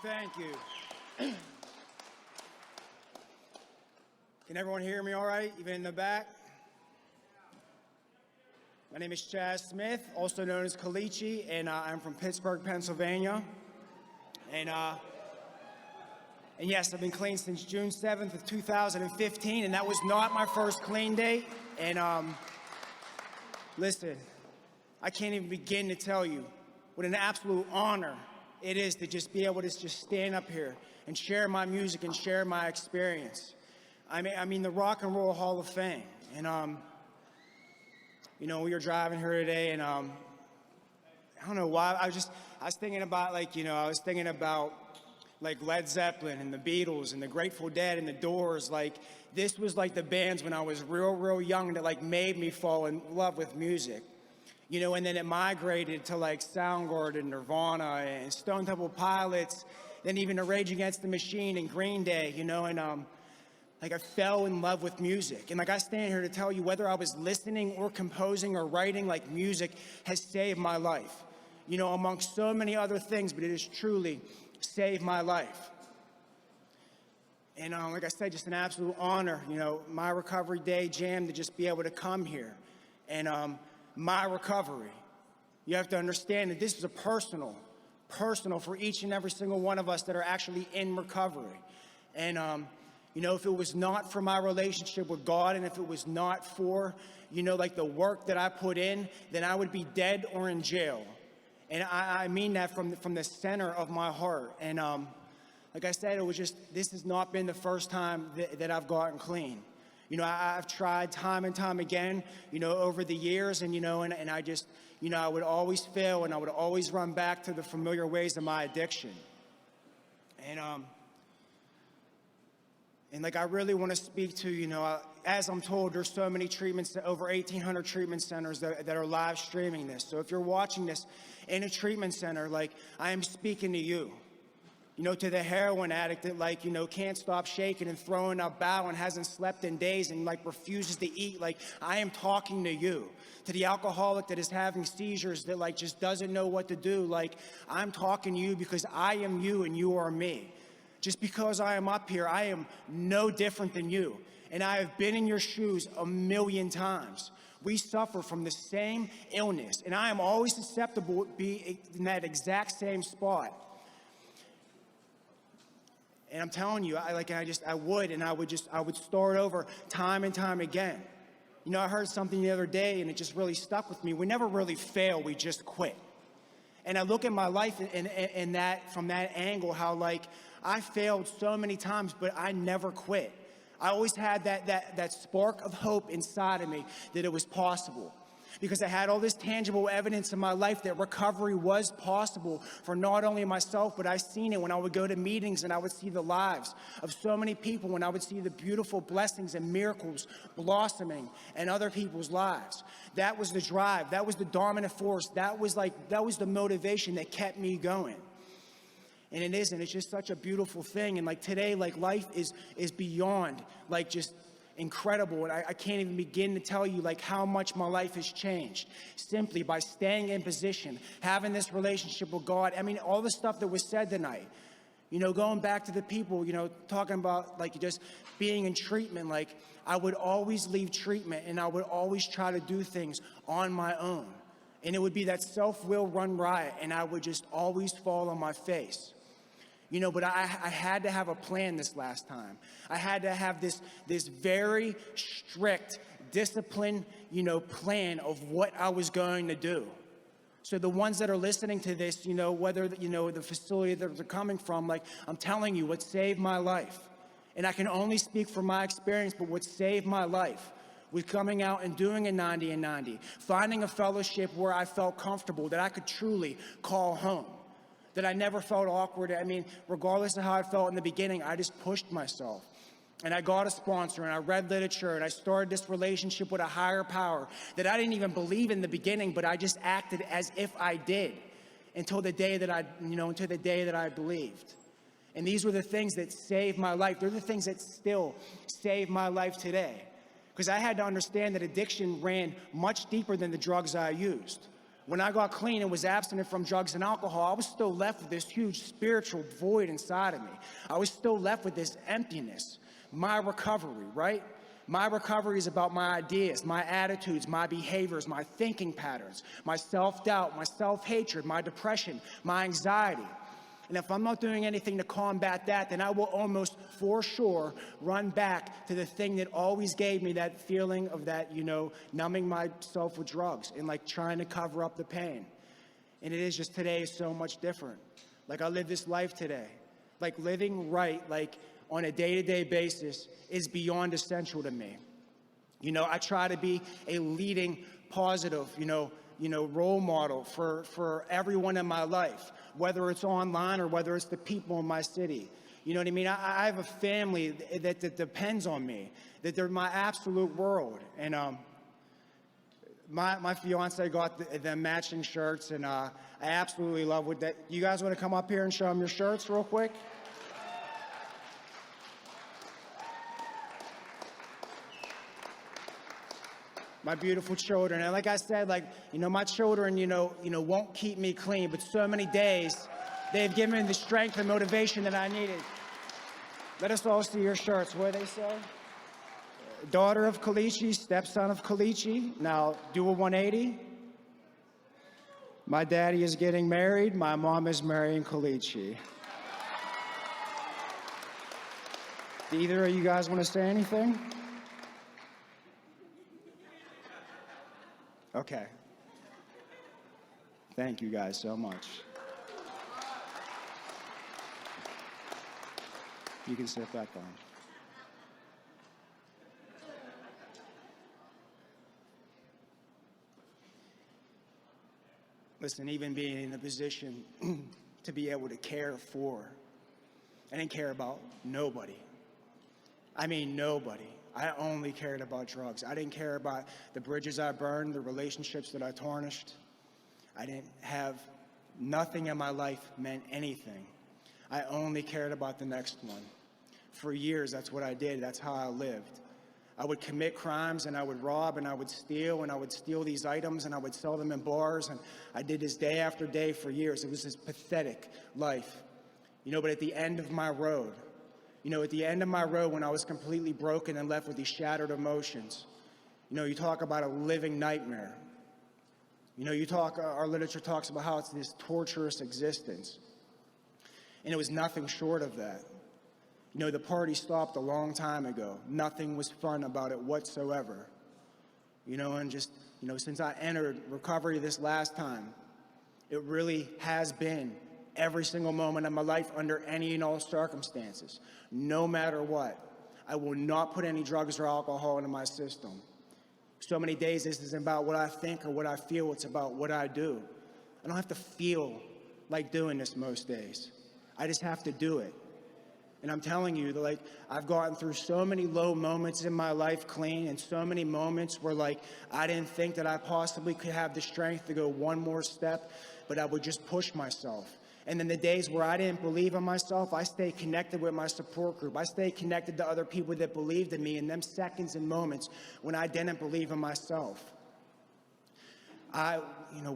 Thank you. Can everyone hear me all right, even in the back? My name is Chaz Smith, also known as Colicchie, and I'm from Pittsburgh, Pennsylvania. And yes, I've been clean since June 7th of 2015, and that was not my first clean date. And listen, I can't even begin to tell you what an absolute honor it is to just be able to just stand up here and share my music and share my experience. I mean the Rock and Roll Hall of Fame. And you know, we were driving here today, and I don't know why, I was thinking about, like Led Zeppelin and the Beatles and the Grateful Dead and the Doors. Like, this was like the bands when I was real young that like made me fall in love with music. You know, and then it migrated to like Soundgarden, Nirvana, and Stone Temple Pilots, then even the Rage Against the Machine and Green Day, you know, and like I fell in love with music. And like I stand here to tell you, whether I was listening or composing or writing, like music has saved my life. You know, amongst so many other things, but it has truly saved my life. And like I said, just an absolute honor, you know, my recovery day jam to just be able to come here. And my recovery. You have to understand that this is a personal for each and every single one of us that are actually in recovery. And you know, if it was not for my relationship with God, and if it was not for, you know, like the work that I put in, then I would be dead or in jail. And I mean that from the center of my heart. And like I said, it was just, this has not been the first time that I've gotten clean. You know, I've tried time and time again, you know, over the years, and, you know, and I just, you know, I would always fail, and I would always run back to the familiar ways of my addiction. And like, I really want to speak to, you know, as I'm told, there's so many treatments, over 1,800 treatment centers that are live streaming this. So if you're watching this in a treatment center, like, I am speaking to you. You know, to the heroin addict that, like, you know, can't stop shaking and throwing up bowel and hasn't slept in days and, like, refuses to eat. Like, I am talking to you. To the alcoholic that is having seizures that, like, just doesn't know what to do. Like, I'm talking to you because I am you and you are me. Just because I am up here, I am no different than you. And I have been in your shoes a million times. We suffer from the same illness. And I am always susceptible to be in that exact same spot. And I'm telling you, I would start over time and time again. You know, I heard something the other day, and it just really stuck with me. We never really fail, we just quit. And I look at my life in that, from that angle, how, like, I failed so many times, but I never quit. I always had that spark of hope inside of me that it was possible. Because I had all this tangible evidence in my life that recovery was possible for not only myself, but I seen it when I would go to meetings and I would see the lives of so many people, when I would see the beautiful blessings and miracles blossoming in other people's lives. That was the drive. That was the dominant force. That was the motivation that kept me going. And it isn't. It's just such a beautiful thing. And like today, like life is beyond like just incredible, and I can't even begin to tell you like how much my life has changed simply by staying in position, having this relationship with God. I mean, all the stuff that was said tonight, you know, going back to the people, you know, talking about like just being in treatment, like I would always leave treatment and I would always try to do things on my own, and it would be that self-will run riot, and I would just always fall on my face. You know, but I had to have a plan this last time. I had to have this very strict, disciplined, you know, plan of what I was going to do. So the ones that are listening to this, you know, whether, you know, the facility that they're coming from, like, I'm telling you, what saved my life. And I can only speak from my experience, but what saved my life was coming out and doing a 90 and 90, finding a fellowship where I felt comfortable, that I could truly call home. That I never felt awkward. I mean, regardless of how I felt in the beginning, I just pushed myself. And I got a sponsor, and I read literature, and I started this relationship with a higher power that I didn't even believe in the beginning, but I just acted as if I did until the day that I believed. And these were the things that saved my life. They're the things that still save my life today. Because I had to understand that addiction ran much deeper than the drugs I used. When I got clean and was abstinent from drugs and alcohol, I was still left with this huge spiritual void inside of me. I was still left with this emptiness. My recovery, right? My recovery is about my ideas, my attitudes, my behaviors, my thinking patterns, my self-doubt, my self-hatred, my depression, my anxiety. And if I'm not doing anything to combat that, then I will almost for sure run back to the thing that always gave me that feeling of that, numbing myself with drugs and like trying to cover up the pain. And it is just today is so much different. Like I live this life today. Like living right, like on a day-to-day basis is beyond essential to me. I try to be a leading, positive, role model for everyone in my life, whether it's online or whether it's the people in my city. You know what I mean? I have a family that depends on me, that they're my absolute world. And my fiance got the matching shirts, and I absolutely love what that. You guys want to come up here and show them your shirts real quick? My beautiful children. And like I said, my children, won't keep me clean, but so many days they've given me the strength and motivation that I needed. Let us all see your shirts. What do they say? Daughter of Colicchie, stepson of Colicchie. Now do a 180. My daddy is getting married. My mom is marrying Colicchie. Do either of you guys want to say anything? Okay. Thank you guys so much. You can sit back down. Listen, even being in a position to be able to care for, I didn't care about nobody. I mean, nobody. I only cared about drugs. I didn't care about the bridges I burned, the relationships that I tarnished. I didn't have, nothing in my life meant anything. I only cared about the next one. For years, that's what I did. That's how I lived. I would commit crimes, and I would rob, and I would steal, and I would steal these items, and I would sell them in bars, and I did this day after day for years. It was this pathetic life. But at the end of my road, when I was completely broken and left with these shattered emotions, you talk about a living nightmare. Our literature talks about how it's this torturous existence. And it was nothing short of that. The party stopped a long time ago. Nothing was fun about it whatsoever. Since I entered recovery this last time, it really has been every single moment of my life under any and all circumstances, no matter what. I will not put any drugs or alcohol into my system. So many days this isn't about what I think or what I feel, it's about what I do. I don't have to feel like doing this most days. I just have to do it. And I'm telling you, I've gotten through so many low moments in my life clean, and so many moments where I didn't think that I possibly could have the strength to go one more step, but I would just push myself. And then the days where I didn't believe in myself, I stayed connected with my support group. I stayed connected to other people that believed in me in them seconds and moments when I didn't believe in myself.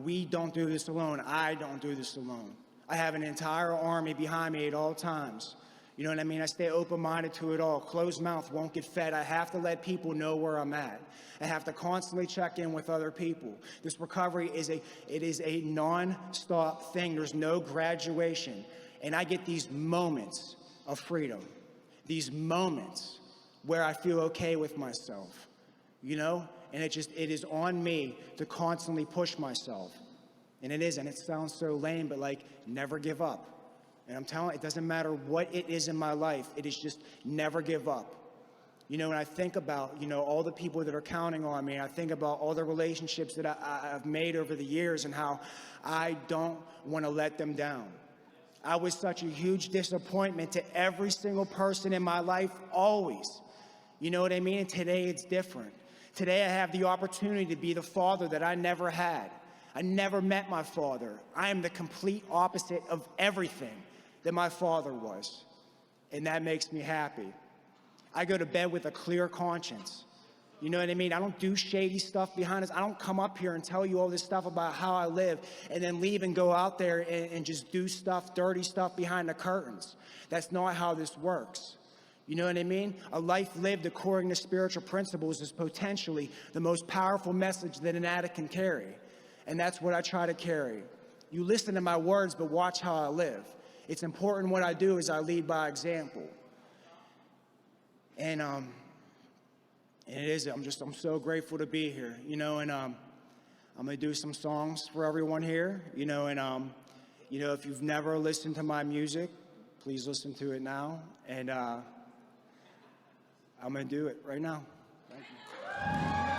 We don't do this alone. I don't do this alone. I have an entire army behind me at all times. You know what I mean? I stay open-minded to it all. Closed mouth won't get fed. I have to let people know where I'm at. I have to constantly check in with other people. This recovery is a non-stop thing. There's no graduation. And I get these moments of freedom, these moments where I feel okay with myself, And it is on me to constantly push myself. And it is, and it sounds so lame, but never give up. And I'm telling you, it doesn't matter what it is in my life, it is just never give up. And I think about, all the people that are counting on me, and I think about all the relationships that I've made over the years and how I don't want to let them down. I was such a huge disappointment to every single person in my life, always. You know what I mean? And today it's different. Today I have the opportunity to be the father that I never had. I never met my father. I am the complete opposite of everything that my father was, and that makes me happy. I go to bed with a clear conscience. You know what I mean? I don't do shady stuff behind us. I don't come up here and tell you all this stuff about how I live and then leave and go out there and just do stuff, dirty stuff behind the curtains. That's not how this works. You know what I mean? A life lived according to spiritual principles is potentially the most powerful message that an addict can carry. And that's what I try to carry. You listen to my words, but watch how I live. It's important what I do is I lead by example. And it is, I'm so grateful to be here, you know, and I'm gonna do some songs for everyone here, you know, and you know, if you've never listened to my music, please listen to it now, and I'm gonna do it right now. Thank you.